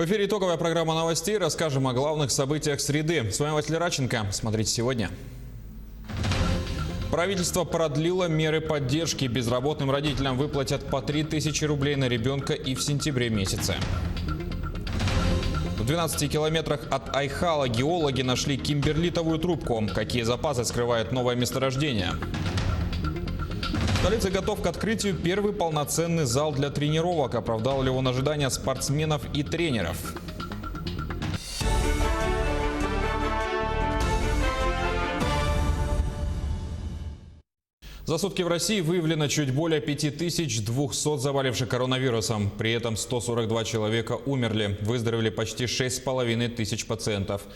В эфире итоговая программа новостей. Расскажем о главных событиях среды. С вами Василий Радченко. Смотрите сегодня. Правительство продлило меры поддержки. Безработным родителям выплатят по 3000 рублей на ребенка и в сентябре месяце. В 12 километрах от Айхала геологи нашли кимберлитовую трубку. Какие запасы скрывает новое месторождение? В столице готов к открытию первый полноценный зал для тренировок. Оправдал ли он ожидания спортсменов и тренеров? За сутки в России выявлено чуть более 5200 заболевших коронавирусом. При этом 142 человека умерли. Выздоровели почти 6500 пациентов.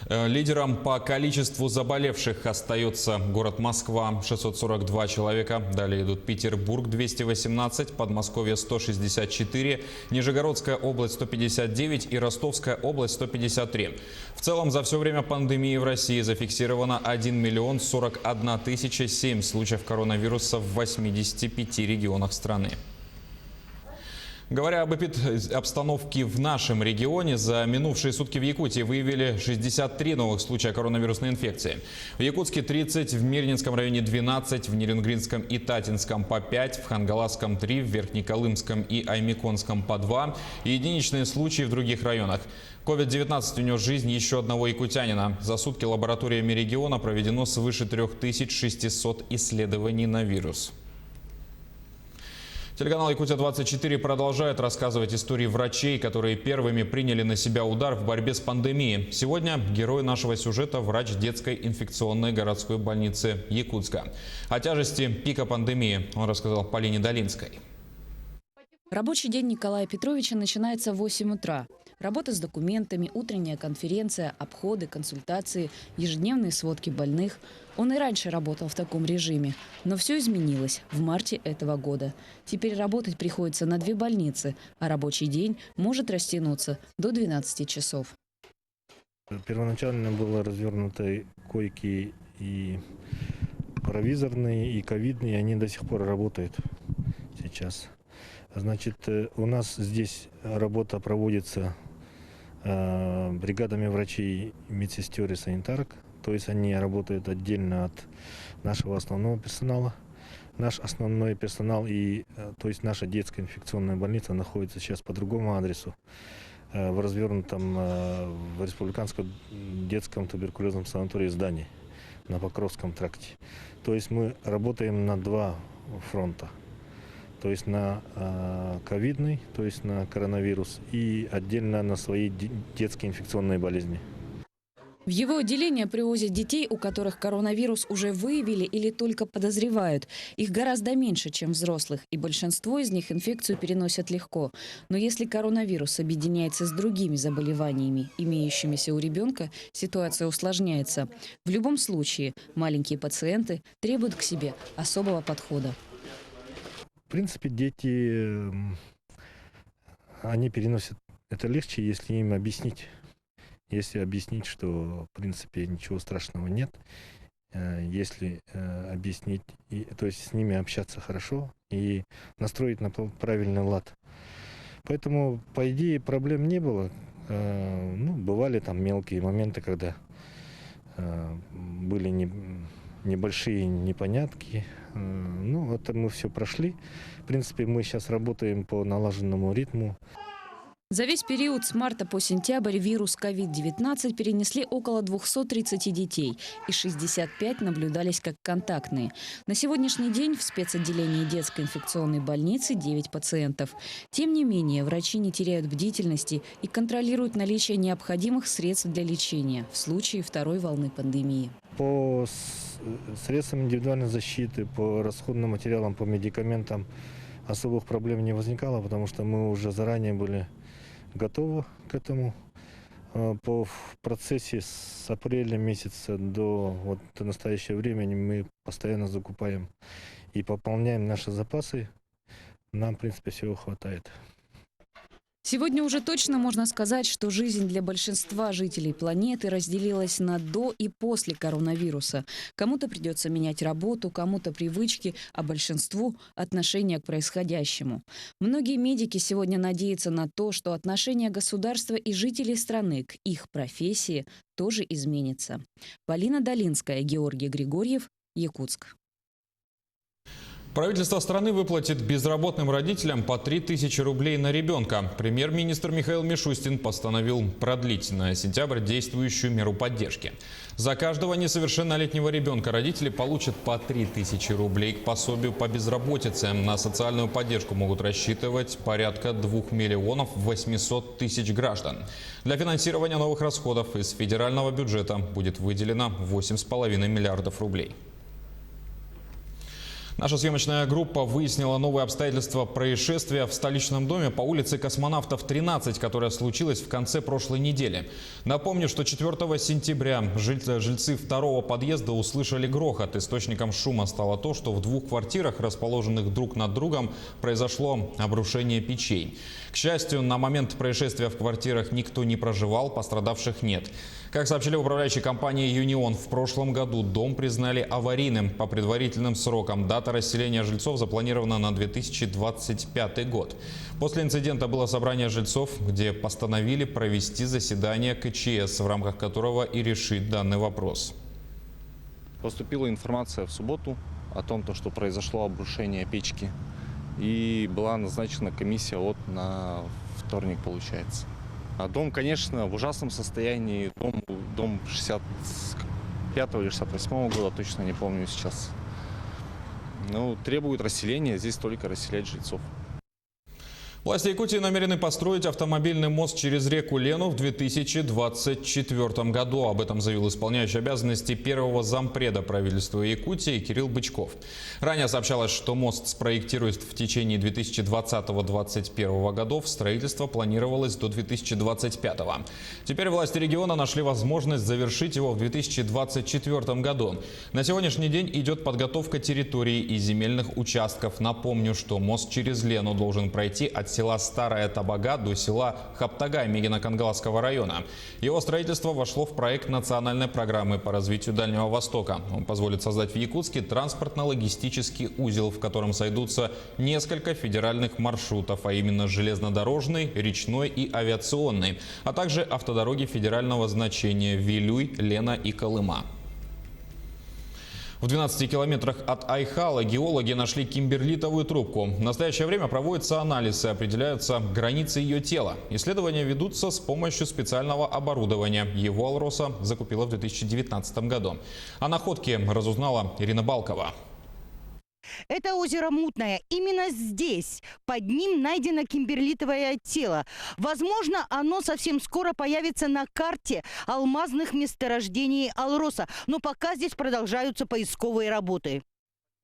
Лидером по количеству заболевших остается город Москва – 642 человека. Далее идут Петербург – 218, Подмосковье – 164, Нижегородская область – 159 и Ростовская область – 153. В целом за все время пандемии в России зафиксировано 1 041 007 случаев коронавируса в 85 регионах страны. Говоря об обстановке в нашем регионе, за минувшие сутки в Якутии выявили 63 новых случая коронавирусной инфекции. В Якутске 30, в Мирнинском районе 12, в Нерюнгринском и Татинском по 5, в Хангаласском 3, в Верхнеколымском и Аймиконском по 2 и единичные случаи в других районах. COVID-19 унес жизнь еще одного якутянина. За сутки лабораториями региона проведено свыше 3600 исследований на вирус. Телеканал «Якутия-24» продолжает рассказывать истории врачей, которые первыми приняли на себя удар в борьбе с пандемией. Сегодня герой нашего сюжета – врач детской инфекционной городской больницы Якутска. О тяжести пика пандемии он рассказал Полине Долинской. Рабочий день Николая Петровича начинается в 8 утра. Работа с документами, утренняя конференция, обходы, консультации, ежедневные сводки больных. Он и раньше работал в таком режиме. Но все изменилось в марте этого года. Теперь работать приходится на 2 больницы, а рабочий день может растянуться до 12 часов. Первоначально было развернуты койки и провизорные, и ковидные. Они до сих пор работают сейчас. Значит, у нас здесь работа проводится бригадами врачей, медсестер и санитарок. То есть они работают отдельно от нашего основного персонала. Наш основной персонал, то есть наша детская инфекционная больница, находится сейчас по другому адресу. В развернутом в республиканском детском туберкулезном санатории здании на Покровском тракте. То есть мы работаем на 2 фронта. То есть на ковидный, то есть на коронавирус, и отдельно на свои детские инфекционные болезни. В его отделение привозят детей, у которых коронавирус уже выявили или только подозревают. Их гораздо меньше, чем взрослых, и большинство из них инфекцию переносят легко. Но если коронавирус объединяется с другими заболеваниями, имеющимися у ребенка, ситуация усложняется. В любом случае, маленькие пациенты требуют к себе особого подхода. В принципе, дети, они переносят это легче, если им объяснить. Если объяснить, что в принципе ничего страшного нет. Если объяснить, то есть с ними общаться хорошо и настроить на правильный лад. Поэтому, по идее, проблем не было. Бывали там мелкие моменты, когда были небольшие непонятки. Это мы все прошли. В принципе, мы сейчас работаем по налаженному ритму. За весь период с марта по сентябрь вирус COVID-19 перенесли около 230 детей, и 65 наблюдались как контактные. На сегодняшний день в спецотделении детской инфекционной больницы 9 пациентов. Тем не менее, врачи не теряют бдительности и контролируют наличие необходимых средств для лечения в случае второй волны пандемии. По средствам индивидуальной защиты, по расходным материалам, по медикаментам особых проблем не возникало, потому что мы уже заранее были готовы к этому. В процессе с апреля месяца до настоящего времени мы постоянно закупаем и пополняем наши запасы. Нам, в принципе, всего хватает. Сегодня уже точно можно сказать, что жизнь для большинства жителей планеты разделилась на до и после коронавируса. Кому-то придется менять работу, кому-то привычки, а большинству – отношение к происходящему. Многие медики сегодня надеются на то, что отношение государства и жителей страны к их профессии тоже изменится. Полина Долинская, Георгий Григорьев, Якутск. Правительство страны выплатит безработным родителям по 3000 рублей на ребенка. Премьер-министр Михаил Мишустин постановил продлить на сентябрь действующую меру поддержки. За каждого несовершеннолетнего ребенка родители получат по 3000 рублей к пособию по безработице. На социальную поддержку могут рассчитывать порядка 2 800 000 граждан. Для финансирования новых расходов из федерального бюджета будет выделено 8,5 миллиардов рублей. Наша съемочная группа выяснила новые обстоятельства происшествия в столичном доме по улице Космонавтов, 13, которое случилось в конце прошлой недели. Напомню, что 4 сентября жильцы второго подъезда услышали грохот. Источником шума стало то, что в двух квартирах, расположенных друг над другом, произошло обрушение печей. К счастью, на момент происшествия в квартирах никто не проживал, пострадавших нет. Как сообщили в управляющей компании «Юнион», в прошлом году дом признали аварийным. По предварительным срокам дата расселения жильцов запланирована на 2025 год. После инцидента было собрание жильцов, где постановили провести заседание КЧС, в рамках которого и решить данный вопрос. Поступила информация в субботу о том, что произошло обрушение печки. И была назначена комиссия на вторник, получается. А дом, конечно, в ужасном состоянии. Дом 65 или 68 года, точно не помню сейчас. Требует расселения, здесь только расселять жильцов. Власти Якутии намерены построить автомобильный мост через реку Лену в 2024 году. Об этом заявил исполняющий обязанности первого зампреда правительства Якутии Кирилл Бычков. Ранее сообщалось, что мост спроектируют в течение 2020-2021 годов. Строительство планировалось до 2025. Теперь власти региона нашли возможность завершить его в 2024 году. На сегодняшний день идет подготовка территорий и земельных участков. Напомню, что мост через Лену должен пройти от села Старая Табага до села Хаптагай Мегино-Кангаласского района. Его строительство вошло в проект национальной программы по развитию Дальнего Востока. Он позволит создать в Якутске транспортно-логистический узел, в котором сойдутся несколько федеральных маршрутов, а именно железнодорожный, речной и авиационный, а также автодороги федерального значения Вилюй, Лена и Колыма. В 12 километрах от Айхала геологи нашли кимберлитовую трубку. В настоящее время проводятся анализы, определяются границы ее тела. Исследования ведутся с помощью специального оборудования. Его «Алроса» закупила в 2019 году. О находке разузнала Ирина Балкова. Это озеро Мутное. Именно здесь, под ним, найдено кимберлитовое тело. Возможно, оно совсем скоро появится на карте алмазных месторождений «Алроса». Но пока здесь продолжаются поисковые работы.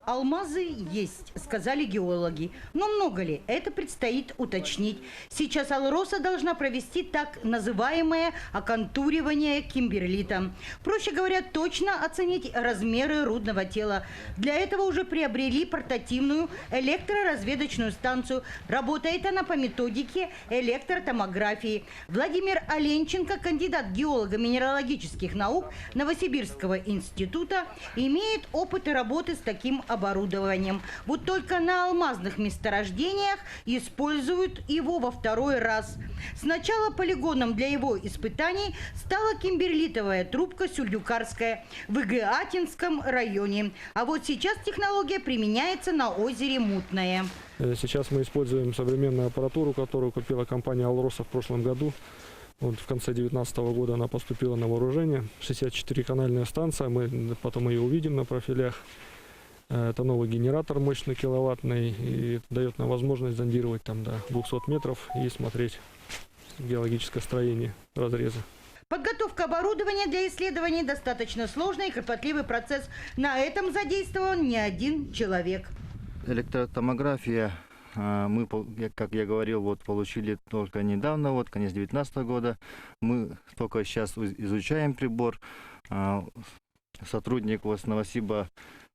Алмазы есть, сказали геологи. Но много ли? Это предстоит уточнить. Сейчас «Алроса» должна провести так называемое оконтуривание кимберлита. Проще говоря, точно оценить размеры рудного тела. Для этого уже приобрели портативную электроразведочную станцию. Работает она по методике электротомографии. Владимир Оленченко, кандидат геолого-минералогических наук Новосибирского института, имеет опыт работы с таким оборудованием. Вот только на алмазных месторождениях используют его во второй раз. Сначала полигоном для его испытаний стала кимберлитовая трубка Сюрдюкарская в Игыатинском районе. А вот сейчас технология применяется на озере Мутное. Сейчас мы используем современную аппаратуру, которую купила компания «Алроса» в прошлом году. В конце 2019 года она поступила на вооружение. 64-канальная станция, мы потом ее увидим на профилях. Это новый генератор мощный, киловаттный, и дает нам возможность зондировать там до 200 метров и смотреть геологическое строение разреза. Подготовка оборудования для исследований достаточно сложный и кропотливый процесс. На этом задействован не один человек. Электротомография мы, как я говорил, получили только недавно, конец 2019 года. Мы только сейчас изучаем прибор. Сотрудник с Новосиба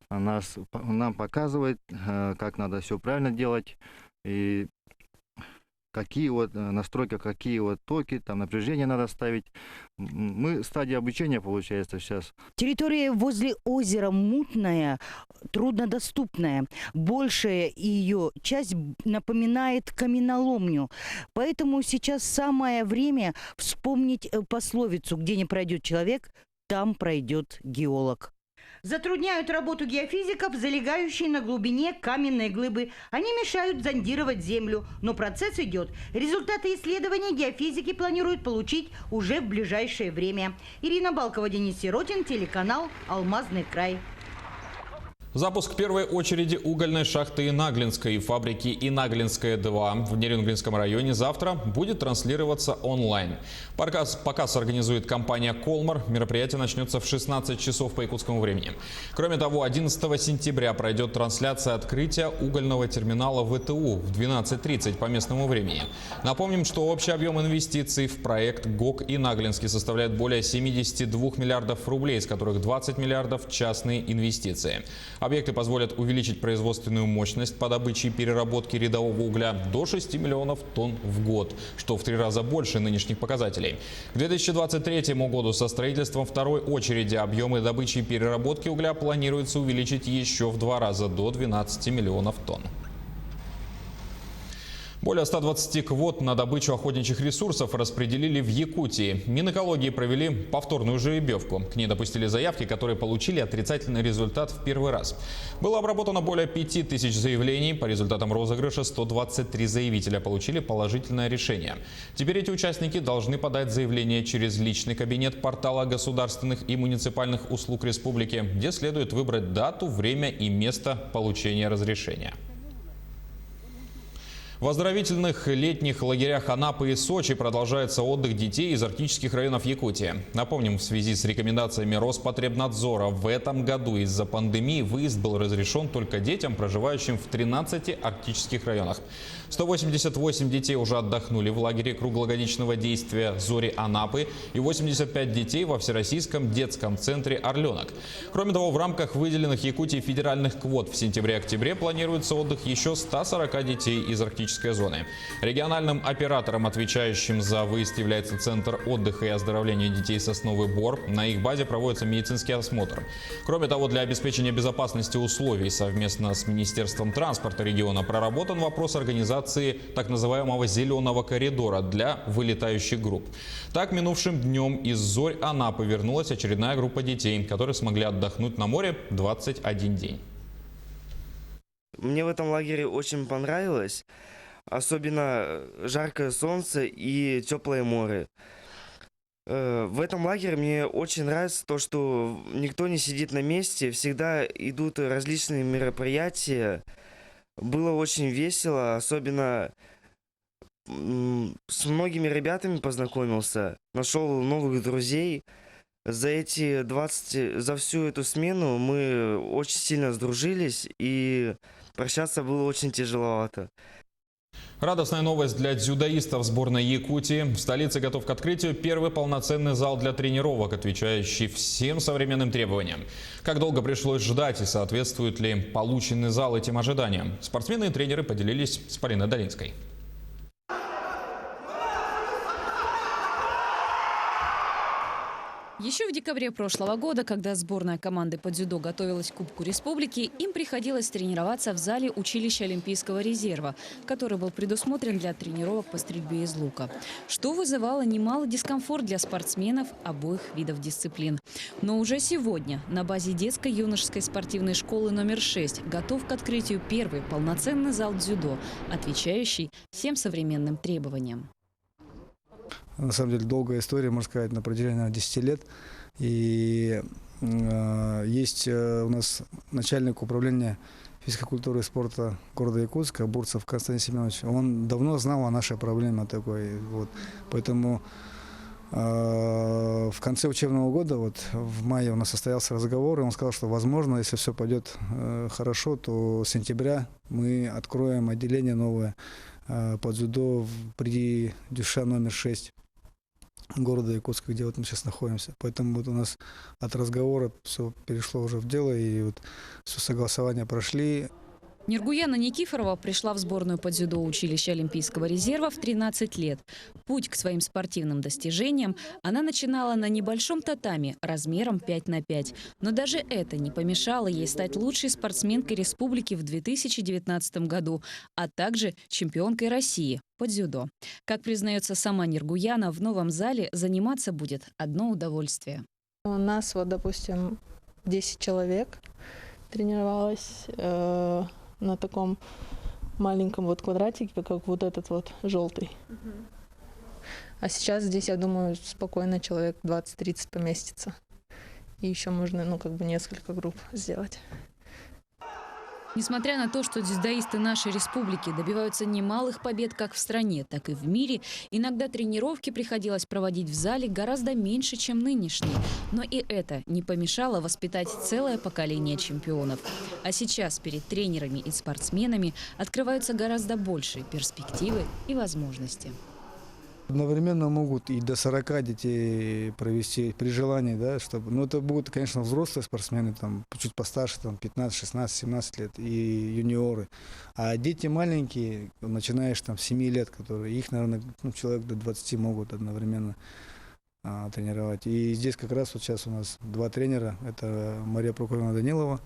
нам показывает, как надо все правильно делать. И какие вот настройки, какие вот токи, там напряжение надо ставить. Мы в стадии обучения, получается, сейчас. Территория возле озера Мутная труднодоступная. Большая ее часть напоминает каменоломню. Поэтому сейчас самое время вспомнить пословицу: где не пройдет человек, там пройдет геолог. Затрудняют работу геофизиков залегающие на глубине каменные глыбы. Они мешают зондировать землю, но процесс идет. Результаты исследований геофизики планируют получить уже в ближайшее время. Ирина Балкова, Денис Сиротин, телеканал «Алмазный край». Запуск первой очереди угольной шахты Инаглинской и фабрики Инаглинская-2 в Нерюнгринском районе завтра будет транслироваться онлайн. Показ организует компания «Колмар». Мероприятие начнется в 16 часов по якутскому времени. Кроме того, 11 сентября пройдет трансляция открытия угольного терминала ВТУ в 12:30 по местному времени. Напомним, что общий объем инвестиций в проект ГОК Инаглинский составляет более 72 миллиардов рублей, из которых 20 миллиардов – частные инвестиции. Объекты позволят увеличить производственную мощность по добыче и переработке рядового угля до 6 миллионов тонн в год, что в 3 раза больше нынешних показателей. К 2023 году со строительством второй очереди объемы добычи и переработки угля планируется увеличить еще в 2 раза, до 12 миллионов тонн. Более 120 квот на добычу охотничьих ресурсов распределили в Якутии. Минэкологии провели повторную жеребьевку. К ней допустили заявки, которые получили отрицательный результат в первый раз. Было обработано более 5000 заявлений. По результатам розыгрыша 123 заявителя получили положительное решение. Теперь эти участники должны подать заявление через личный кабинет портала государственных и муниципальных услуг республики, где следует выбрать дату, время и место получения разрешения. В оздоровительных летних лагерях Анапы и Сочи продолжается отдых детей из арктических районов Якутии. Напомним, в связи с рекомендациями Роспотребнадзора в этом году из-за пандемии выезд был разрешен только детям, проживающим в 13 арктических районах. 188 детей уже отдохнули в лагере круглогодичного действия «Зори Анапы» и 85 детей во Всероссийском детском центре «Орленок». Кроме того, в рамках выделенных Якутии федеральных квот в сентябре-октябре планируется отдых еще 140 детей из арктической зоны. Региональным оператором, отвечающим за выезд, является Центр отдыха и оздоровления детей «Сосновый Бор». На их базе проводится медицинский осмотр. Кроме того, для обеспечения безопасности условий совместно с Министерством транспорта региона проработан вопрос организации так называемого «зеленого коридора» для вылетающих групп. Так, минувшим днем из Зорь Анапы вернулась очередная группа детей, которые смогли отдохнуть на море 21 день. Мне в этом лагере очень понравилось. Особенно жаркое солнце и теплое море. В этом лагере мне очень нравится то, что никто не сидит на месте, всегда идут различные мероприятия. Было очень весело, особенно с многими ребятами познакомился, нашел новых друзей. За всю эту смену мы очень сильно сдружились, и прощаться было очень тяжеловато. Радостная новость для дзюдоистов сборной Якутии. В столице готов к открытию первый полноценный зал для тренировок, отвечающий всем современным требованиям. Как долго пришлось ждать и соответствует ли полученный зал этим ожиданиям? Спортсмены и тренеры поделились с Полиной Долинской. Еще в декабре прошлого года, когда сборная команды по дзюдо готовилась к Кубку Республики, им приходилось тренироваться в зале училища Олимпийского резерва, который был предусмотрен для тренировок по стрельбе из лука, что вызывало немалый дискомфорт для спортсменов обоих видов дисциплин. Но уже сегодня на базе детско-юношеской спортивной школы номер 6 готов к открытию первый полноценный зал дзюдо, отвечающий всем современным требованиям. На самом деле долгая история, можно сказать, на протяжении, наверное, 10 лет. И есть у нас начальник управления физической культуры и спорта города Якутска, Бурцев Константин Семенович. Он давно знал о нашей проблеме такой. Вот. Поэтому в конце учебного года, в мае у нас состоялся разговор, и он сказал, что, возможно, если все пойдет хорошо, то с сентября мы откроем отделение новое по дзюдо при Дюша номер 6 города Якутска, где мы сейчас находимся. Поэтому у нас от разговора все перешло уже в дело, и все согласования прошли. Ниргуяна Никифорова пришла в сборную по дзюдо училища Олимпийского резерва в 13 лет. Путь к своим спортивным достижениям она начинала на небольшом татами размером 5 на 5. Но даже это не помешало ей стать лучшей спортсменкой республики в 2019 году, а также чемпионкой России по дзюдо. Как признается сама Ниргуяна, в новом зале заниматься будет одно удовольствие. У нас, вот, допустим, 10 человек тренировалось на таком маленьком вот квадратике, как вот этот вот желтый. А сейчас здесь, я думаю, спокойно человек 20-30 поместится. И еще можно, несколько групп сделать. Несмотря на то, что дзюдоисты нашей республики добиваются немалых побед как в стране, так и в мире, иногда тренировки приходилось проводить в зале гораздо меньше, чем нынешние. Но и это не помешало воспитать целое поколение чемпионов. А сейчас перед тренерами и спортсменами открываются гораздо большие перспективы и возможности. Одновременно могут и до 40 детей провести при желании, да, чтобы. Но это будут, конечно, взрослые спортсмены, там, чуть постарше, там, 15, 16, 17 лет, и юниоры. А дети маленькие, начинаешь там с 7 лет, которые, их, наверное, человек до 20 могут одновременно тренировать. И здесь как раз вот сейчас у нас 2 тренера, это Мария Прокофьевна Данилова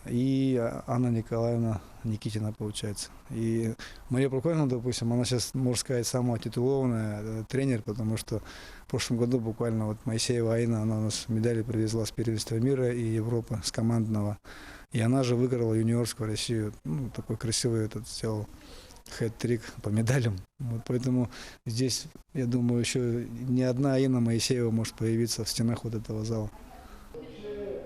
и Анна Николаевна Никитина, получается. И Мария Прокофьевна, допустим, она сейчас, можно сказать, самая титулованная тренер, потому что в прошлом году буквально вот Моисеева Аина, она у нас медали привезла с первенства мира и Европы, с командного. И она же выиграла юниорскую Россию. Такой красивый сделал хэт-трик по медалям. Вот поэтому здесь, я думаю, еще не одна Аина Моисеева может появиться в стенах вот этого зала.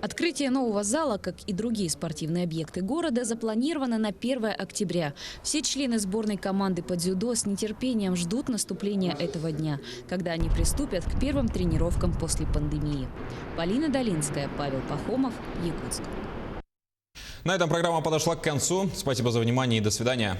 Открытие нового зала, как и другие спортивные объекты города, запланировано на 1 октября. Все члены сборной команды по дзюдо с нетерпением ждут наступления этого дня, когда они приступят к первым тренировкам после пандемии. Полина Долинская, Павел Пахомов, Якутск. На этом программа подошла к концу. Спасибо за внимание и до свидания.